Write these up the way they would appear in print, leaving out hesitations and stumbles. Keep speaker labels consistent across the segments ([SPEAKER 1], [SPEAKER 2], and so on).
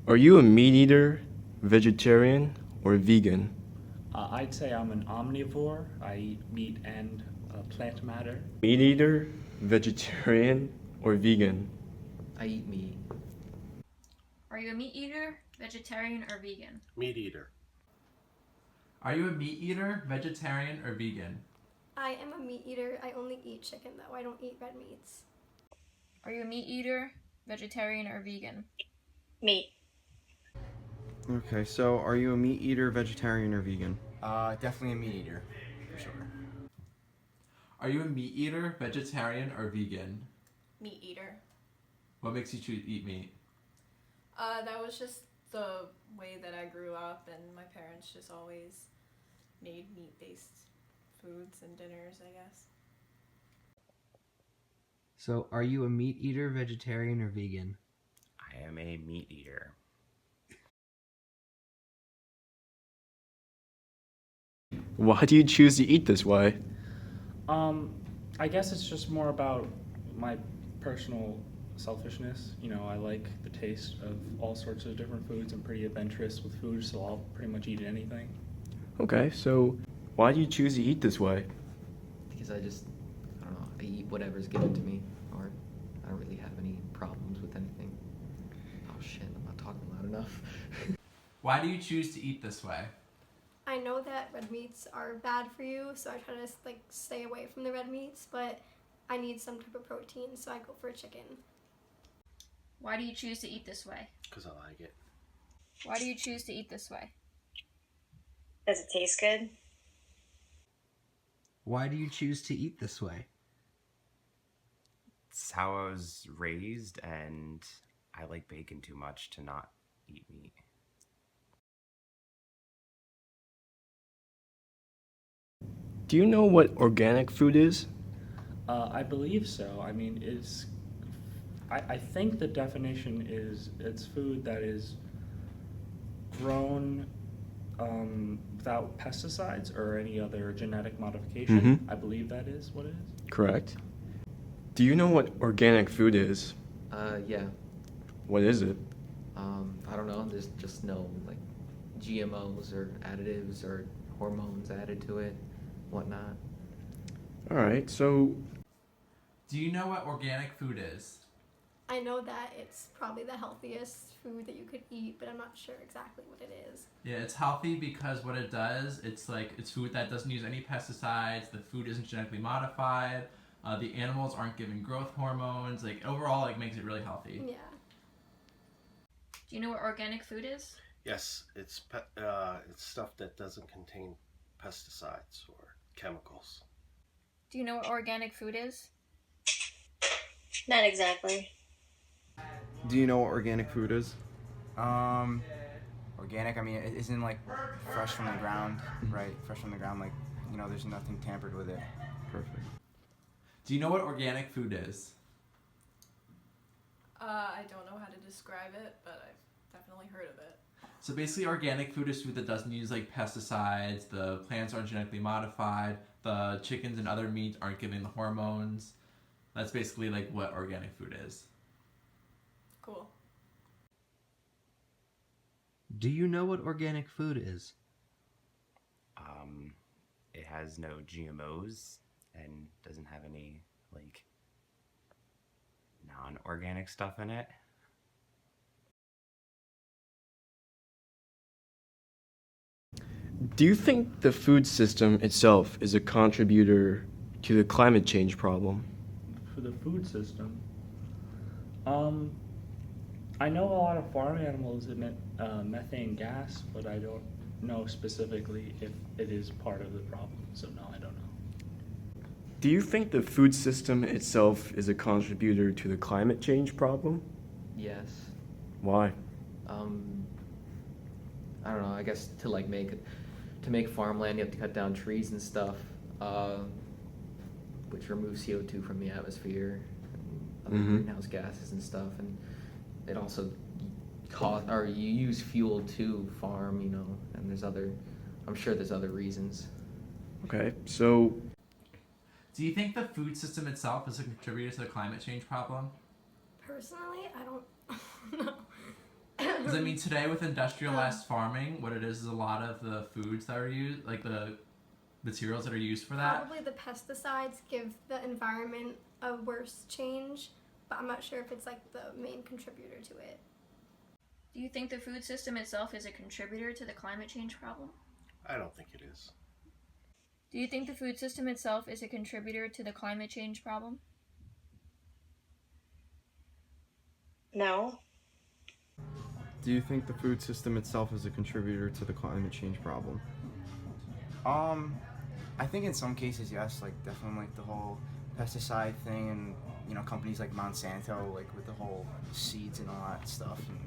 [SPEAKER 1] Are you a meat eater, vegetarian, or vegan?
[SPEAKER 2] I'd say I'm an omnivore. I eat meat and plant matter.
[SPEAKER 1] Meat eater, vegetarian, or vegan?
[SPEAKER 3] I eat meat.
[SPEAKER 4] Are you a meat eater, vegetarian, or vegan?
[SPEAKER 5] Meat eater.
[SPEAKER 6] Are you a meat eater, vegetarian, or vegan?
[SPEAKER 7] I am a meat eater. I only eat chicken though. I don't eat red meats.
[SPEAKER 4] Are you a meat eater, vegetarian, or vegan?
[SPEAKER 8] Meat.
[SPEAKER 9] Okay, so are you a meat eater, vegetarian, or vegan?
[SPEAKER 10] Definitely a meat eater, for sure.
[SPEAKER 6] Are you a meat eater, vegetarian, or vegan?
[SPEAKER 11] Meat eater.
[SPEAKER 6] What makes you choose eat meat?
[SPEAKER 11] That was just the way that I grew up, and my parents just always made meat-based foods and dinners, I guess.
[SPEAKER 3] So, are you a meat eater, vegetarian, or vegan?
[SPEAKER 10] I am a meat eater.
[SPEAKER 1] Why do you choose to eat this way?
[SPEAKER 2] I guess it's just more about my personal selfishness. You know, I like the taste of all sorts of different foods. I'm pretty adventurous with food, so I'll pretty much eat anything.
[SPEAKER 1] Okay, so why do you choose to eat this way?
[SPEAKER 3] Because I don't know, I eat whatever's given to me, or I don't really have any problems with anything. Oh shit, I'm not talking loud enough.
[SPEAKER 6] Why do you choose to eat this way?
[SPEAKER 7] I know that red meats are bad for you, so I try to stay away from the red meats, but I need some type of protein, so I go for chicken.
[SPEAKER 4] Why do you choose to eat this way?
[SPEAKER 5] Because I like it.
[SPEAKER 4] Why do you choose to eat this way?
[SPEAKER 8] Does it taste good?
[SPEAKER 3] Why do you choose to eat this way?
[SPEAKER 10] It's how I was raised, and I like bacon too much to not eat meat.
[SPEAKER 1] Do you know what organic food is?
[SPEAKER 2] I believe so. I mean, I think the definition is it's food that is grown without pesticides or any other genetic modification.
[SPEAKER 1] Mhm.
[SPEAKER 2] I believe that is what it is.
[SPEAKER 1] Correct. Do you know what organic food is?
[SPEAKER 3] Yeah.
[SPEAKER 1] What is it?
[SPEAKER 3] I don't know, there's just no, like, GMOs or additives or hormones added to it, whatnot.
[SPEAKER 1] Alright, so
[SPEAKER 6] Do you know what organic food is?
[SPEAKER 7] I know that it's probably the healthiest food that you could eat, but I'm not sure exactly what it is.
[SPEAKER 6] Yeah, it's healthy because what it does, it's food that doesn't use any pesticides, the food isn't genetically modified, the animals aren't given growth hormones, like overall makes it really healthy.
[SPEAKER 7] Yeah.
[SPEAKER 4] Do you know what organic food is?
[SPEAKER 5] Yes, it's stuff that doesn't contain pesticides or chemicals.
[SPEAKER 4] Do you know what organic food is?
[SPEAKER 8] Not exactly.
[SPEAKER 9] Do you know what organic food is?
[SPEAKER 10] Organic, I mean, it isn't like fresh from the ground, right? Fresh from the ground, there's nothing tampered with it.
[SPEAKER 1] perfect.
[SPEAKER 6] Do you know what organic food is?
[SPEAKER 11] I don't know how to describe it, but I've definitely heard of it.
[SPEAKER 6] So basically organic food is food that doesn't use pesticides, the plants aren't genetically modified, the chickens and other meats aren't given the hormones. That's basically what organic food is.
[SPEAKER 11] Cool.
[SPEAKER 3] Do you know what organic food is?
[SPEAKER 10] It has no GMOs and doesn't have any non-organic stuff in it.
[SPEAKER 1] Do you think the food system itself is a contributor to the climate change problem?
[SPEAKER 2] For the food system, I know a lot of farm animals emit methane gas, but I don't know specifically if it is part of the problem. So no, I don't know.
[SPEAKER 1] Do you think the food system itself is a contributor to the climate change problem?
[SPEAKER 3] Yes.
[SPEAKER 1] Why?
[SPEAKER 3] I don't know, I guess to make farmland you have to cut down trees and stuff, which remove CO2 from the atmosphere and other greenhouse gases and stuff, and it also you use fuel to farm, and I'm sure there's other reasons.
[SPEAKER 1] Okay, so
[SPEAKER 6] Do you think the food system itself is a contributor to the climate change problem?
[SPEAKER 7] Personally, I don't know.
[SPEAKER 6] Because I mean, today with industrialized farming, what it is a lot of the foods that are used, like the materials that are used for that.
[SPEAKER 7] Probably the pesticides give the environment a worse change, but I'm not sure if it's like the main contributor to it.
[SPEAKER 4] Do you think the food system itself is a contributor to the climate change problem?
[SPEAKER 5] I don't think it is.
[SPEAKER 4] Do you think the food system itself is a contributor to the climate change problem?
[SPEAKER 8] No.
[SPEAKER 9] Do you think the food system itself is a contributor to the climate change problem?
[SPEAKER 10] I think in some cases, yes. Like definitely, like the whole pesticide thing, and you know, companies like Monsanto, like with the whole seeds and all that stuff, and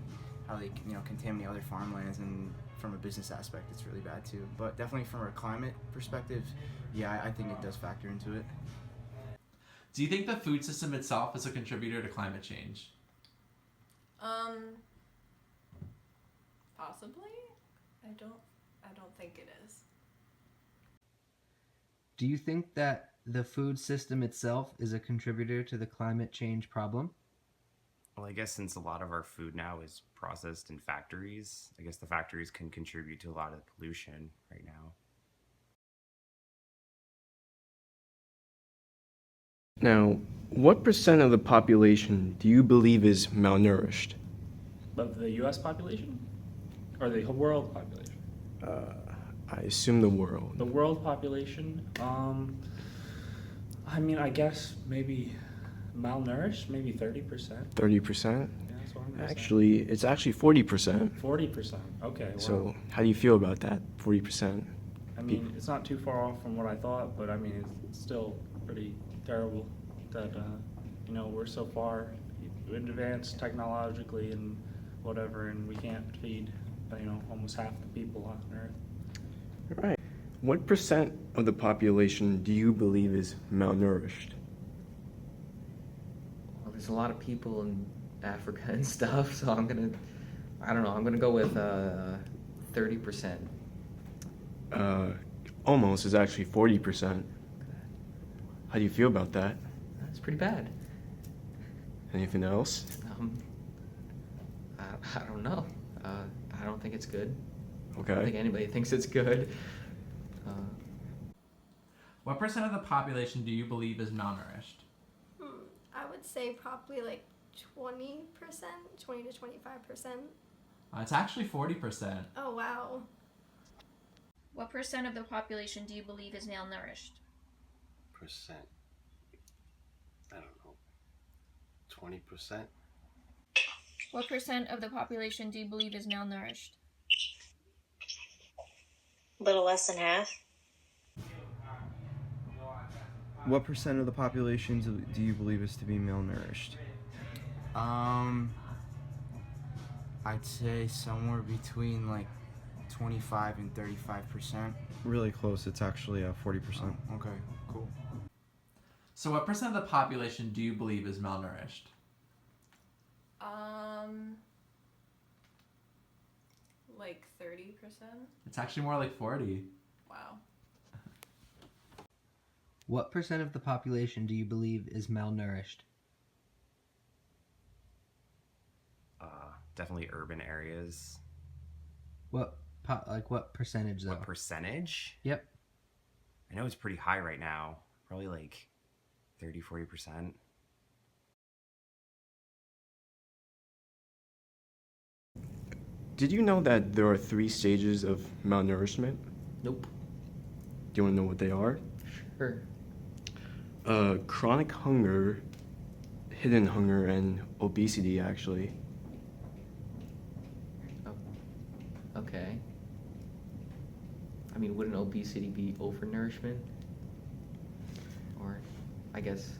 [SPEAKER 10] how they contaminate other farmlands, and from a business aspect, it's really bad too. But definitely from a climate perspective, yeah, I think it does factor into it.
[SPEAKER 6] Do you think the food system itself is a contributor to climate change?
[SPEAKER 11] Possibly. I don't think it is.
[SPEAKER 12] Do you think that the food system itself is a contributor to the climate change problem?
[SPEAKER 13] Well, I guess since a lot of our food now is processed in factories, I guess the factories can contribute to a lot of the pollution right now.
[SPEAKER 1] Now, what percent of the population do you believe is malnourished?
[SPEAKER 2] Of the U.S. population? Or the world population?
[SPEAKER 1] I assume the world.
[SPEAKER 2] The world population, I mean, I guess maybe malnourished, maybe 30%.
[SPEAKER 1] 30%?
[SPEAKER 2] Yeah, that's what I'm gonna say.
[SPEAKER 1] Actually, it's actually 40%.
[SPEAKER 2] 40%, okay. Wow.
[SPEAKER 1] So, how do you feel about that? 40%?
[SPEAKER 2] I mean, it's not too far off from what I thought, but I mean, it's still pretty terrible that, we're so far advanced technologically and whatever, and we can't feed, almost half the people on Earth.
[SPEAKER 1] Right. What percent of the population do you believe is malnourished?
[SPEAKER 3] Well, there's a lot of people in Africa and stuff, so I'm gonna go with 30%.
[SPEAKER 1] Almost is actually 40%. How do you feel about that?
[SPEAKER 3] That's pretty bad.
[SPEAKER 1] Anything else?
[SPEAKER 3] I don't know. I don't think it's good.
[SPEAKER 1] Okay.
[SPEAKER 3] I don't think anybody thinks it's good.
[SPEAKER 6] What percent of the population do you believe is malnourished?
[SPEAKER 7] I would say probably like 20%, 20 to 25%.
[SPEAKER 6] It's actually 40%.
[SPEAKER 7] Oh, wow.
[SPEAKER 4] What percent of the population do you believe is malnourished?
[SPEAKER 5] Percent. I don't know. 20%.
[SPEAKER 4] What percent of the population do you believe is malnourished?
[SPEAKER 8] A little less than half.
[SPEAKER 9] What percent of the population do you believe is to be malnourished?
[SPEAKER 10] I'd say somewhere between like 25 and 35%.
[SPEAKER 9] Really close. It's actually 40%.
[SPEAKER 10] Oh, okay, cool.
[SPEAKER 6] So what percent of the population do you believe is malnourished?
[SPEAKER 11] Like 30%.
[SPEAKER 6] It's actually more like 40.
[SPEAKER 11] Wow.
[SPEAKER 12] What percent of the population do you believe is malnourished?
[SPEAKER 13] Definitely urban areas.
[SPEAKER 12] What percentage though?
[SPEAKER 13] What percentage?
[SPEAKER 12] Yep.
[SPEAKER 13] I know it's pretty high right now. Probably like 30-40%.
[SPEAKER 1] Did you know that there are 3 stages of malnourishment?
[SPEAKER 3] Nope.
[SPEAKER 1] Do you want to know what they are?
[SPEAKER 3] Sure.
[SPEAKER 1] Chronic hunger, hidden hunger, and obesity, actually.
[SPEAKER 3] Oh. Okay. I mean, wouldn't obesity be overnourishment? Or, I guess,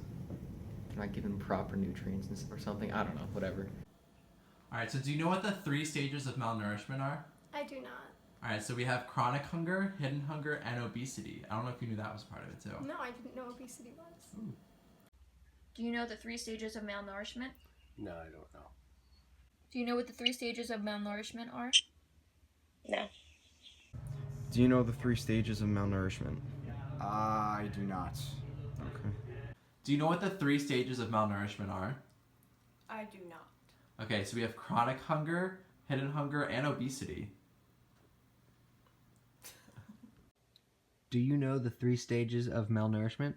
[SPEAKER 3] not given proper nutrients or something? I don't know, whatever.
[SPEAKER 6] Alright, so do you know what the 3 stages of malnourishment are?
[SPEAKER 7] I do not.
[SPEAKER 6] Alright, so we have chronic hunger, hidden hunger, and obesity. I don't know if you knew that was part of it too.
[SPEAKER 7] No, I didn't know obesity was.
[SPEAKER 6] Ooh.
[SPEAKER 4] Do you know the 3 stages of malnourishment?
[SPEAKER 5] No, I don't know.
[SPEAKER 4] Do you know what the 3 stages of malnourishment are?
[SPEAKER 8] No.
[SPEAKER 9] Do you know the 3 stages of malnourishment?
[SPEAKER 10] I do not.
[SPEAKER 9] Okay.
[SPEAKER 6] Do you know what the 3 stages of malnourishment are?
[SPEAKER 11] I do not.
[SPEAKER 6] Okay, so we have chronic hunger, hidden hunger, and obesity.
[SPEAKER 12] Do you know the 3 stages of malnourishment?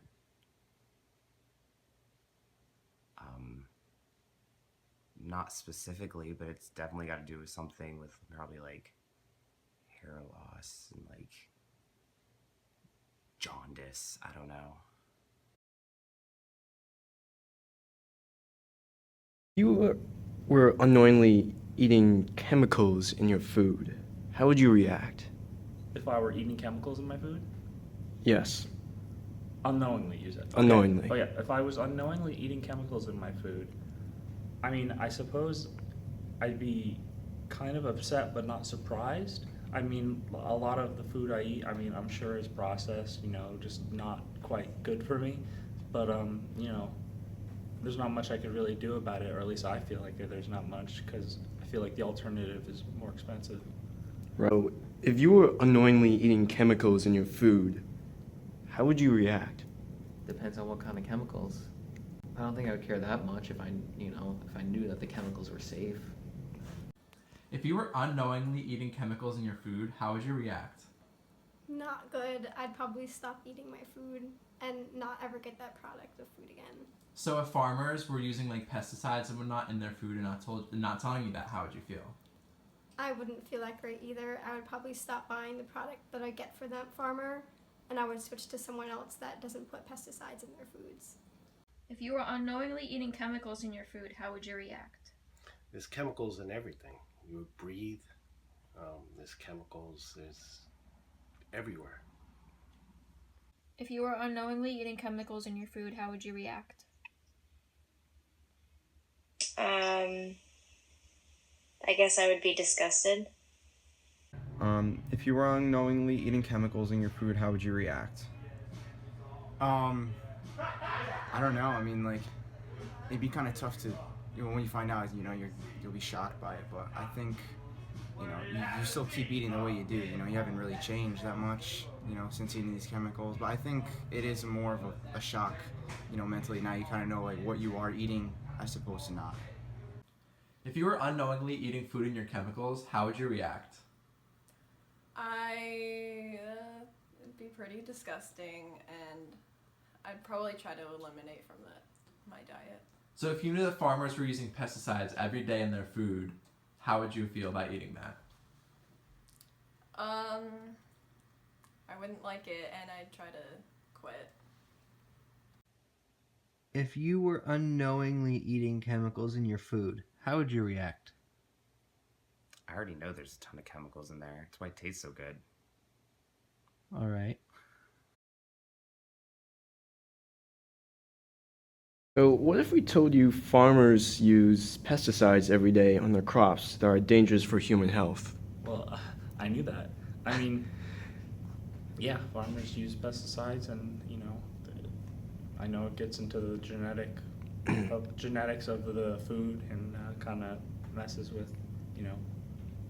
[SPEAKER 13] Not specifically, but it's definitely got to do with something with probably like hair loss and like jaundice. I don't know.
[SPEAKER 1] You were unknowingly eating chemicals in your food. How would you react?
[SPEAKER 2] If I were eating chemicals in my food?
[SPEAKER 1] Yes.
[SPEAKER 2] Unknowingly, you said. Okay.
[SPEAKER 1] Unknowingly.
[SPEAKER 2] Oh yeah, if I was unknowingly eating chemicals in my food, I mean, I suppose I'd be kind of upset but not surprised. I mean, a lot of the food I eat, I mean, I'm sure is processed, you know, just not quite good for me. But, you know, there's not much I could really do about it, or at least I feel like there's not much, because I feel like the alternative is more expensive.
[SPEAKER 1] Right. If you were unknowingly eating chemicals in your food, how would you react?
[SPEAKER 3] Depends on what kind of chemicals. I don't think I would care that much if I knew that the chemicals were safe.
[SPEAKER 6] If you were unknowingly eating chemicals in your food, how would you react?
[SPEAKER 7] Not good. I'd probably stop eating my food and not ever get that product of food again.
[SPEAKER 6] So if farmers were using like pesticides and whatnot in their food and not telling you that, how would you feel?
[SPEAKER 7] I wouldn't feel that great either. I would probably stop buying the product that I get from that farmer, and I would switch to someone else that doesn't put pesticides in their foods.
[SPEAKER 4] If you were unknowingly eating chemicals in your food, how would you react?
[SPEAKER 5] There's chemicals in everything. You breathe. There's chemicals. There's everywhere.
[SPEAKER 4] If you were unknowingly eating chemicals in your food, how would you react?
[SPEAKER 8] I guess I would be disgusted.
[SPEAKER 9] If you were unknowingly eating chemicals in your food, how would you react?
[SPEAKER 10] I don't know. I mean, like, it'd be kind of tough to, when you find out, you'll be shocked by it. But I think, you still keep eating the way you do. You haven't really changed that much, since eating these chemicals. But I think it is more of a shock, mentally. Now you kind of know, like, what you are eating as opposed to not.
[SPEAKER 6] If you were unknowingly eating food in your chemicals, how would you react?
[SPEAKER 11] It'd be pretty disgusting, and I'd probably try to eliminate from my diet.
[SPEAKER 6] So if you knew that farmers were using pesticides every day in their food, how would you feel about eating that?
[SPEAKER 11] I wouldn't like it, and I'd try to quit.
[SPEAKER 12] If you were unknowingly eating chemicals in your food, how would you react?
[SPEAKER 13] I already know there's a ton of chemicals in there. That's why it tastes so good.
[SPEAKER 12] All right.
[SPEAKER 1] So what if we told you farmers use pesticides every day on their crops that are dangerous for human health?
[SPEAKER 2] Well, I knew that. I mean, yeah, farmers use pesticides, and I know it gets into the genetics of the food, and kind of messes with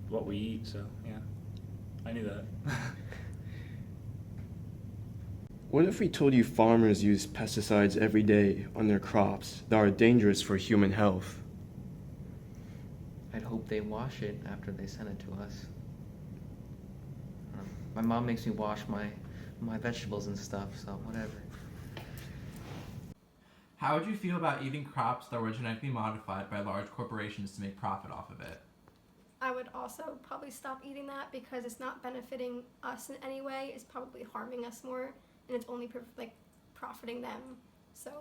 [SPEAKER 2] what we eat. So yeah, I knew that.
[SPEAKER 1] What if we told you farmers use pesticides every day on their crops that are dangerous for human health?
[SPEAKER 3] I'd hope they wash it after they send it to us. My mom makes me wash my vegetables and stuff, so whatever.
[SPEAKER 6] How would you feel about eating crops that were genetically modified by large corporations to make profit off of it?
[SPEAKER 7] I would also probably stop eating that because it's not benefiting us in any way. It's probably harming us more, and it's only profiting them. So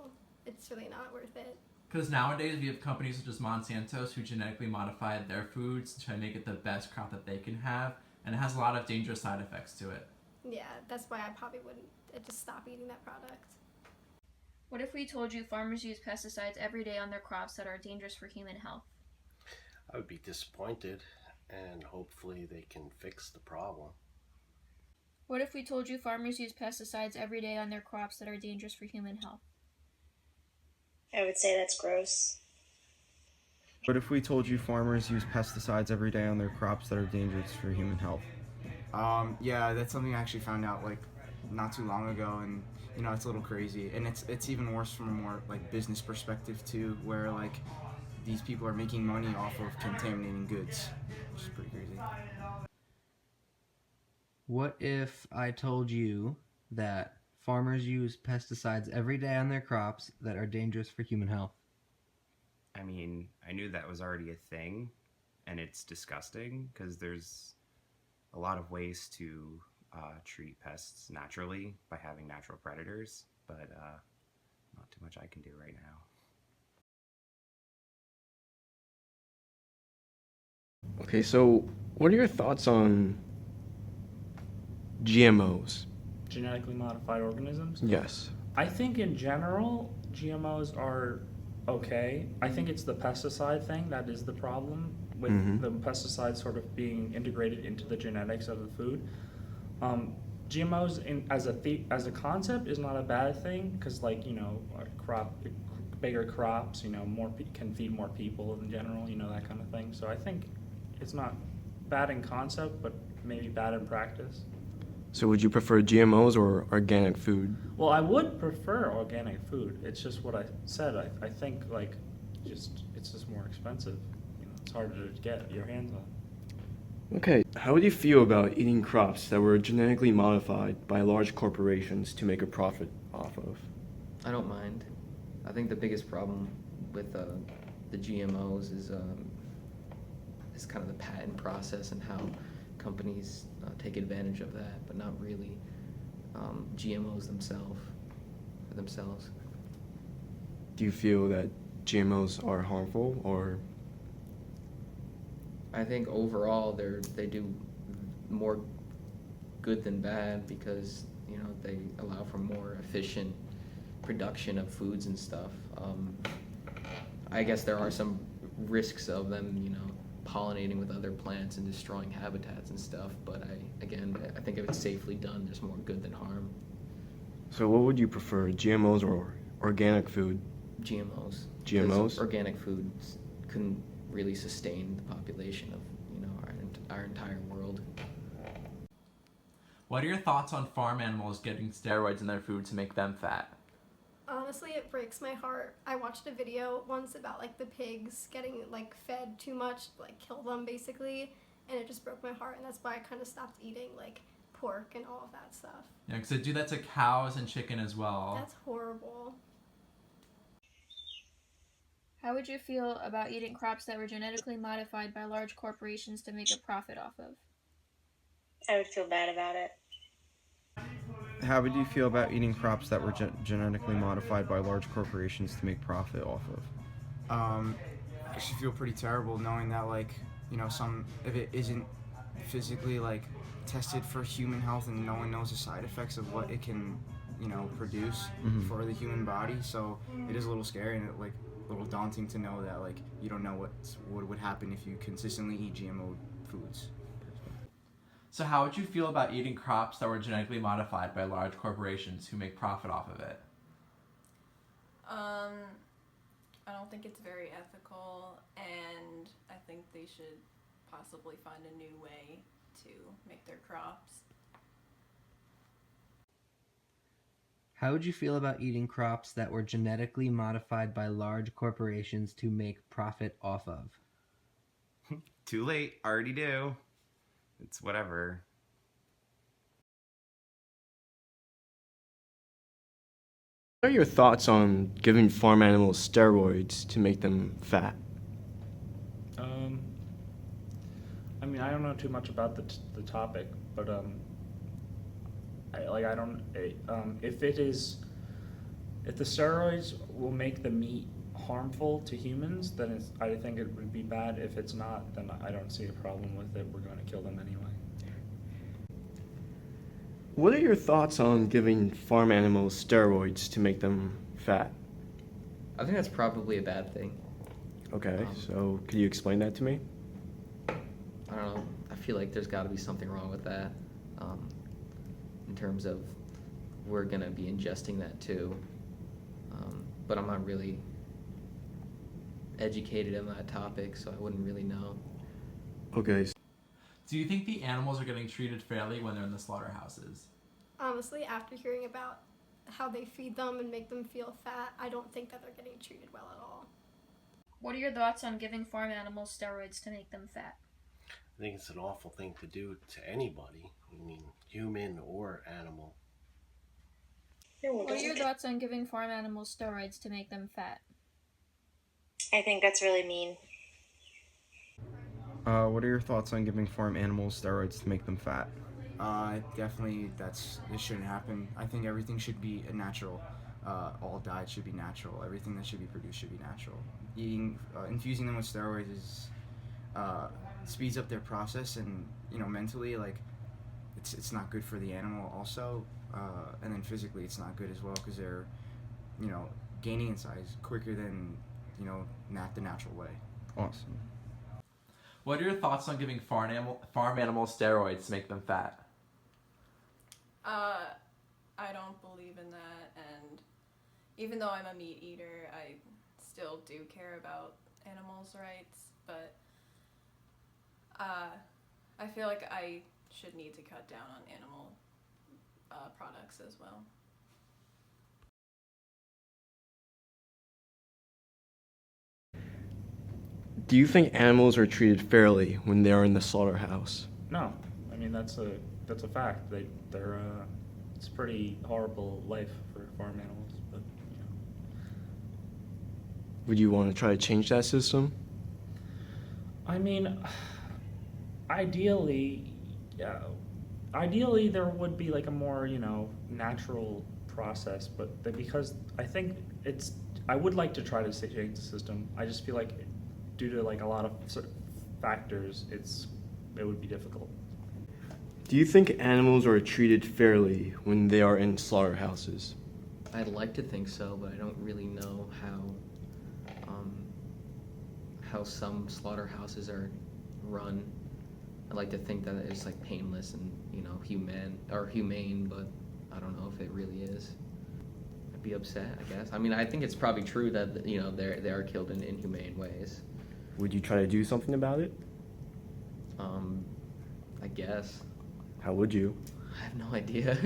[SPEAKER 7] it's really not worth it.
[SPEAKER 6] Because nowadays we have companies such as Monsanto's who genetically modify their foods to try to make it the best crop that they can have, and it has a lot of dangerous side effects to it.
[SPEAKER 7] Yeah, that's why I probably wouldn't just stop eating that product.
[SPEAKER 4] What if we told you farmers use pesticides every day on their crops that are dangerous for human health?
[SPEAKER 5] I would be disappointed, and hopefully they can fix the problem.
[SPEAKER 4] What if we told you farmers use pesticides every day on their crops that are dangerous for human health?
[SPEAKER 8] I would say that's gross.
[SPEAKER 9] What if we told you farmers use pesticides every day on their crops that are dangerous for human health?
[SPEAKER 10] Yeah, that's something I actually found out not too long ago, and it's a little crazy, and it's even worse from a more business perspective too, where these people are making money off of contaminating goods. which is pretty crazy.
[SPEAKER 12] What if I told you that farmers use pesticides every day on their crops that are dangerous for human health?
[SPEAKER 13] I mean, I knew that was already a thing, and it's disgusting because there's a lot of ways to treat pests naturally by having natural predators, but not too much I can do right now.
[SPEAKER 1] Okay, so what are your thoughts on GMOs?
[SPEAKER 2] Genetically modified organisms?
[SPEAKER 1] Yes.
[SPEAKER 2] I think in general, GMOs are okay. I think it's the pesticide thing that is the problem with the pesticides sort of being integrated into the genetics of the food. GMOs as a concept is not a bad thing because, like, you know, bigger crops, you know, can feed more people in general, you know, that kind of thing. So I think it's not bad in concept, but maybe bad in practice.
[SPEAKER 1] So would you prefer GMOs or organic food?
[SPEAKER 2] Well, I would prefer organic food. It's just what I said. I think like it's just more expensive. You know, it's harder to get your hands on.
[SPEAKER 1] Okay, how would you feel about eating crops that were genetically modified by large corporations to make a profit off of?
[SPEAKER 3] I don't mind. I think the biggest problem with the GMOs is kind of the patent process and how companies take advantage of that, but not really GMOs themselves.
[SPEAKER 1] Do you feel that GMOs are harmful, or?
[SPEAKER 3] I think overall they do more good than bad because, you know, they allow for more efficient production of foods and stuff. I guess there are some risks of them, you know, pollinating with other plants and destroying habitats and stuff, but I think if it's safely done, there's more good than harm.
[SPEAKER 1] So what would you prefer, GMOs or organic food?
[SPEAKER 3] GMOs.
[SPEAKER 1] GMOs?
[SPEAKER 3] Because organic foods couldn't really sustain the population of, you know, our entire world.
[SPEAKER 6] What are your thoughts on farm animals getting steroids in their food to make them fat?
[SPEAKER 7] Honestly, it breaks my heart. I watched a video once about like the pigs getting like fed too much, like kill them basically, and it just broke my heart, and that's why I kind of stopped eating like pork and all of that stuff.
[SPEAKER 6] Yeah, because they do that to cows and chicken as well.
[SPEAKER 7] That's horrible.
[SPEAKER 4] How would you feel about eating crops that were genetically modified by large corporations to make a profit off of?
[SPEAKER 8] I would feel bad about it.
[SPEAKER 9] How would you feel about eating crops that were genetically modified by large corporations to make profit off of?
[SPEAKER 10] I should feel pretty terrible knowing that, like, you know, if it isn't physically like tested for human health and no one knows the side effects of what it can, you know, produce for the human body. So it is a little scary and like a little daunting to know that, like, you don't know what would happen if you consistently eat GMO foods.
[SPEAKER 6] So how would you feel about eating crops that were genetically modified by large corporations who make profit off of it?
[SPEAKER 11] I don't think it's very ethical, and I think they should possibly find a new way to make their crops.
[SPEAKER 12] How would you feel about eating crops that were genetically modified by large corporations to make profit off of?
[SPEAKER 13] Too late, already do. It's whatever.
[SPEAKER 1] What are your thoughts on giving farm animals steroids to make them fat?
[SPEAKER 2] I mean, I don't know too much about the topic, but if the steroids will make the meat harmful to humans, then I think it would be bad. If it's not, then I don't see a problem with it. We're going to kill them anyway.
[SPEAKER 1] What are your thoughts on giving farm animals steroids to make them fat?
[SPEAKER 3] I think that's probably a bad thing.
[SPEAKER 1] Okay, so could you explain that to me?
[SPEAKER 3] I don't know. I feel like there's got to be something wrong with that. In terms of we're gonna be ingesting that too. But I'm not really educated in that topic, so I wouldn't really know.
[SPEAKER 1] Okay.
[SPEAKER 6] Do you think the animals are getting treated fairly when they're in the slaughterhouses?
[SPEAKER 7] Honestly, after hearing about how they feed them and make them feel fat, I don't think that they're getting treated well at all.
[SPEAKER 4] What are your thoughts on giving farm animals steroids to make them fat?
[SPEAKER 5] I think it's an awful thing to do to anybody. I mean, human or animal.
[SPEAKER 4] What are your thoughts on giving farm animals steroids to make them fat?
[SPEAKER 8] I think that's really mean.
[SPEAKER 9] What are your thoughts on giving farm animals steroids to make them fat?
[SPEAKER 10] Definitely, this shouldn't happen. I think everything should be natural. All diet should be natural. Everything that should be produced should be natural. Infusing them with steroids is speeds up their process, and mentally, like, it's not good for the animal also, and then physically it's not good as well because they're gaining in size quicker than not the natural way.
[SPEAKER 9] Awesome.
[SPEAKER 6] What are your thoughts on giving farm animal steroids to make them fat?
[SPEAKER 11] I don't believe in that, and even though I'm a meat eater, I still do care about animals' rights, but I feel like I should need to cut down on animal products as well.
[SPEAKER 1] Do you think animals are treated fairly when they are in the slaughterhouse?
[SPEAKER 2] No, I mean that's a fact. They're it's a pretty horrible life for farm animals, but
[SPEAKER 1] Would you want to try to change that system?
[SPEAKER 2] I mean, ideally, yeah. Ideally, there would be like a more natural process, but because I think I would like to try to change the system. I just feel like due to like a lot of factors, it would be difficult.
[SPEAKER 1] Do you think animals are treated fairly when they are in slaughterhouses?
[SPEAKER 3] I'd like to think so, but I don't really know how some slaughterhouses are run. I like to think that it's like painless and humane, but I don't know if it really is. I'd be upset, I guess. I mean, I think it's probably true that they are killed in inhumane ways.
[SPEAKER 1] Would you try to do something about it?
[SPEAKER 3] I guess.
[SPEAKER 1] How would you?
[SPEAKER 3] I have no idea.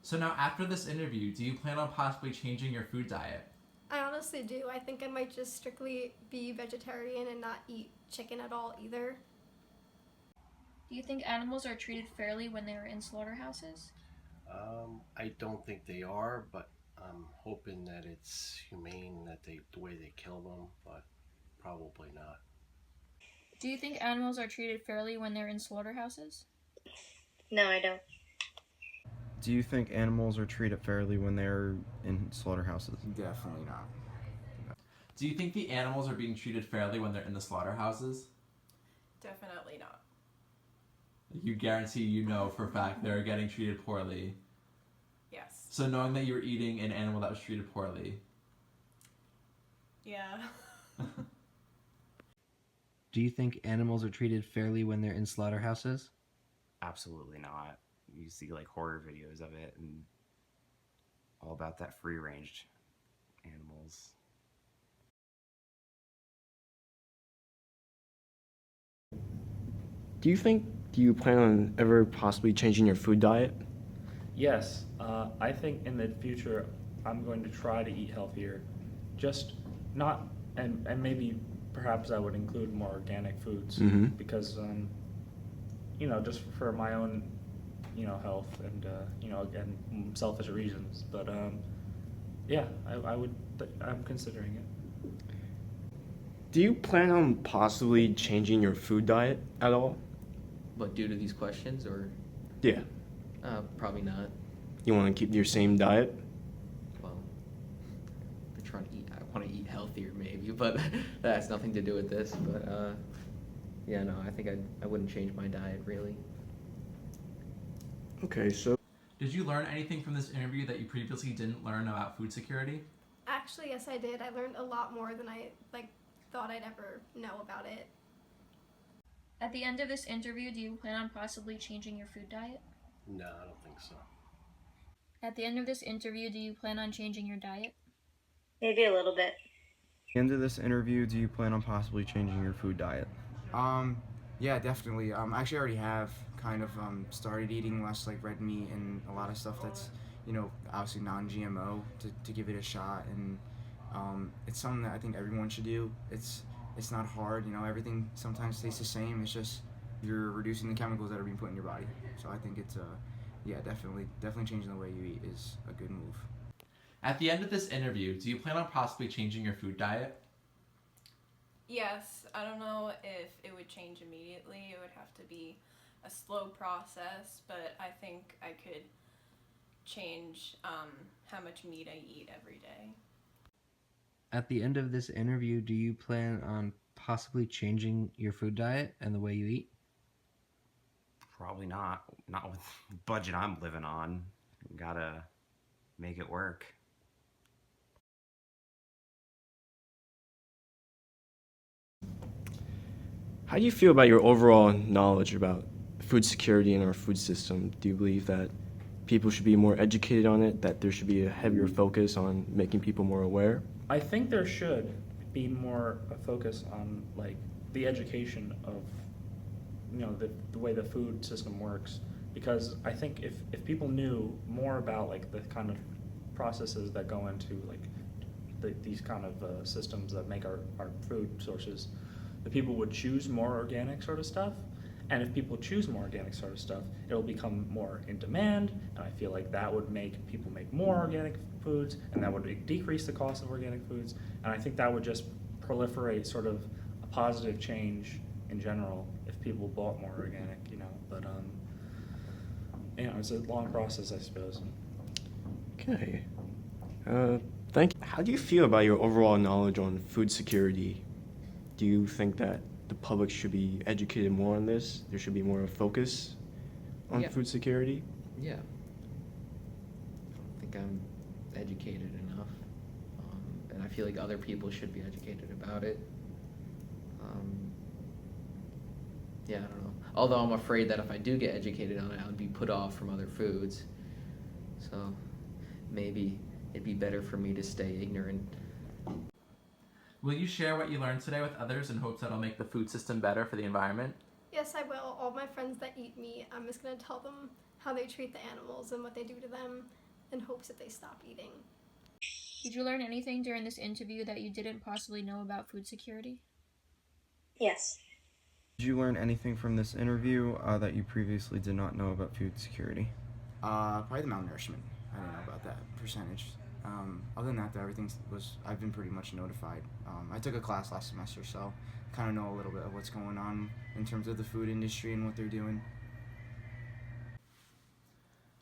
[SPEAKER 6] So now, after this interview, do you plan on possibly changing your food diet?
[SPEAKER 7] I honestly do. I think I might just strictly be vegetarian and not eat chicken at all either.
[SPEAKER 4] Do you think animals are treated fairly when they are in slaughterhouses?
[SPEAKER 5] I don't think they are, but I'm hoping that it's humane the way they kill them, but probably not.
[SPEAKER 4] Do you think animals are treated fairly when they're in slaughterhouses?
[SPEAKER 8] No, I don't.
[SPEAKER 9] Do you think animals are treated fairly when they're in slaughterhouses?
[SPEAKER 10] Definitely not.
[SPEAKER 6] Do you think the animals are being treated fairly when they're in the slaughterhouses?
[SPEAKER 11] Definitely not.
[SPEAKER 6] You guarantee for a fact they're getting treated poorly.
[SPEAKER 11] Yes.
[SPEAKER 6] So knowing that you were eating an animal that was treated poorly.
[SPEAKER 11] Yeah.
[SPEAKER 12] Do you think animals are treated fairly when they're in slaughterhouses?
[SPEAKER 13] Absolutely not. You see like horror videos of it and all about that free-range animals.
[SPEAKER 1] Do you plan on ever possibly changing your food diet?
[SPEAKER 2] Yes, I think in the future I'm going to try to eat healthier. Just not, and maybe perhaps I would include more organic foods because, just for my own, health and, again, selfish reasons. But, yeah, I'm considering it.
[SPEAKER 1] Do you plan on possibly changing your food diet at all?
[SPEAKER 3] But due to these questions, or?
[SPEAKER 1] Yeah.
[SPEAKER 3] Probably not.
[SPEAKER 1] You want to keep your same diet?
[SPEAKER 3] Well, I'm trying to eat. I want to eat healthier, maybe, but that has nothing to do with this. But yeah, no, I think I wouldn't change my diet really.
[SPEAKER 1] Okay, so.
[SPEAKER 6] Did you learn anything from this interview that you previously didn't learn about food security?
[SPEAKER 7] Actually, yes, I did. I learned a lot more than I thought I'd ever know about it.
[SPEAKER 4] At the end of this interview, do you plan on possibly changing your food diet?
[SPEAKER 5] No, I don't think so.
[SPEAKER 4] At the end of this interview, do you plan on changing your diet?
[SPEAKER 8] Maybe a little bit.
[SPEAKER 9] At the end of this interview, do you plan on possibly changing your food diet?
[SPEAKER 10] Yeah, definitely. Actually, I already have kind of started eating less like red meat and a lot of stuff that's obviously non-GMO to give it a shot, and it's something that I think everyone should do. It's not hard, everything sometimes tastes the same. It's just you're reducing the chemicals that are being put in your body. So I think it's yeah, definitely changing the way you eat is a good move.
[SPEAKER 6] At the end of this interview, do you plan on possibly changing your food diet?
[SPEAKER 11] Yes, I don't know if it would change immediately. It would have to be a slow process, but I think I could change how much meat I eat every day.
[SPEAKER 12] At the end of this interview, do you plan on possibly changing your food diet and the way you eat?
[SPEAKER 13] Probably not. Not with the budget I'm living on. Gotta make it work.
[SPEAKER 1] How do you feel about your overall knowledge about food security and our food system? Do you believe that people should be more educated on it, that there should be a heavier focus on making people more aware?
[SPEAKER 2] I think there should be more a focus on like the education of the way the food system works, because I think if people knew more about like the kind of processes that go into like these kind of systems that make our food sources, the people would choose more organic sort of stuff. And if people choose more organic sort of stuff, it'll become more in demand, and I feel like that would make people make more organic foods, and that would decrease the cost of organic foods, and I think that would just proliferate sort of a positive change in general if people bought more organic, but it's a long process, I suppose.
[SPEAKER 1] Okay. Thank you. How do you feel about your overall knowledge on food security? Do you think that the public should be educated more on this? There should be more of a focus on
[SPEAKER 3] Yeah.
[SPEAKER 1] food security?
[SPEAKER 3] Yeah. I don't think I'm educated enough. And I feel like other people should be educated about it. Yeah, I don't know. Although I'm afraid that if I do get educated on it, I would be put off from other foods. So maybe it'd be better for me to stay ignorant.
[SPEAKER 6] Will you share what you learned today with others in hopes that it'll make the food system better for the environment?
[SPEAKER 7] Yes, I will. All my friends that eat meat, I'm just going to tell them how they treat the animals and what they do to them in hopes that they stop eating.
[SPEAKER 4] Did you learn anything during this interview that you didn't possibly know about food security?
[SPEAKER 8] Yes.
[SPEAKER 9] Did you learn anything from this interview that you previously did not know about food security?
[SPEAKER 10] Probably the malnourishment. I don't know about that percentage. Other than that, I've been pretty much notified. I took a class last semester, so kind of know a little bit of what's going on in terms of the food industry and what they're doing.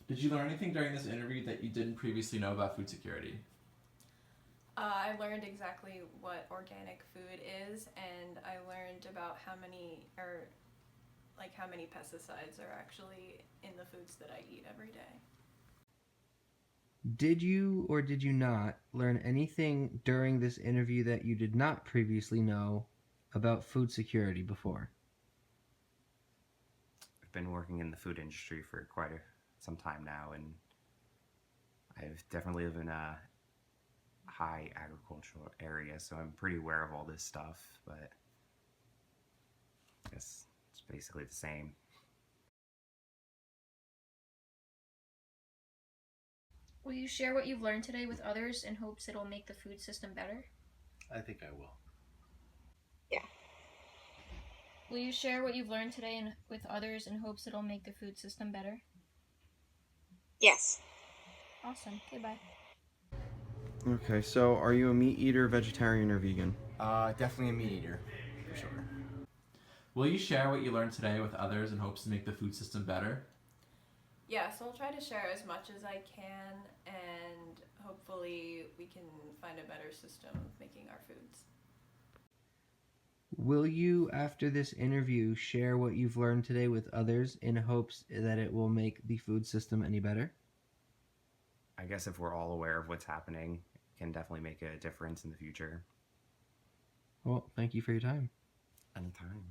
[SPEAKER 6] Did you learn anything during this interview that you didn't previously know about food security?
[SPEAKER 11] I learned exactly what organic food is, and I learned about how many pesticides are actually in the foods that I eat every day.
[SPEAKER 12] Did you or did you not learn anything during this interview that you did not previously know about food security before?
[SPEAKER 13] I've been working in the food industry for quite some time now, and I've definitely lived in a high agricultural area, so I'm pretty aware of all this stuff, but I guess it's basically the same.
[SPEAKER 4] Will you share what you've learned today with others in hopes it'll make the food system better?
[SPEAKER 5] I think I will.
[SPEAKER 4] Will you share what you've learned today with others in hopes it'll make the food system better?
[SPEAKER 8] Yes.
[SPEAKER 4] Awesome. Okay, bye.
[SPEAKER 9] Okay, so are you a meat eater, vegetarian, or vegan?
[SPEAKER 10] Definitely a meat eater, for sure.
[SPEAKER 6] Will you share what you learned today with others in hopes to make the food system better?
[SPEAKER 11] Yeah, so I'll try to share as much as I can, and hopefully we can find a better system of making our foods.
[SPEAKER 12] Will you, after this interview, share what you've learned today with others in hopes that it will make the food system any better?
[SPEAKER 13] I guess if we're all aware of what's happening, it can definitely make a difference in the future.
[SPEAKER 12] Well, thank you for your time.
[SPEAKER 13] Anytime.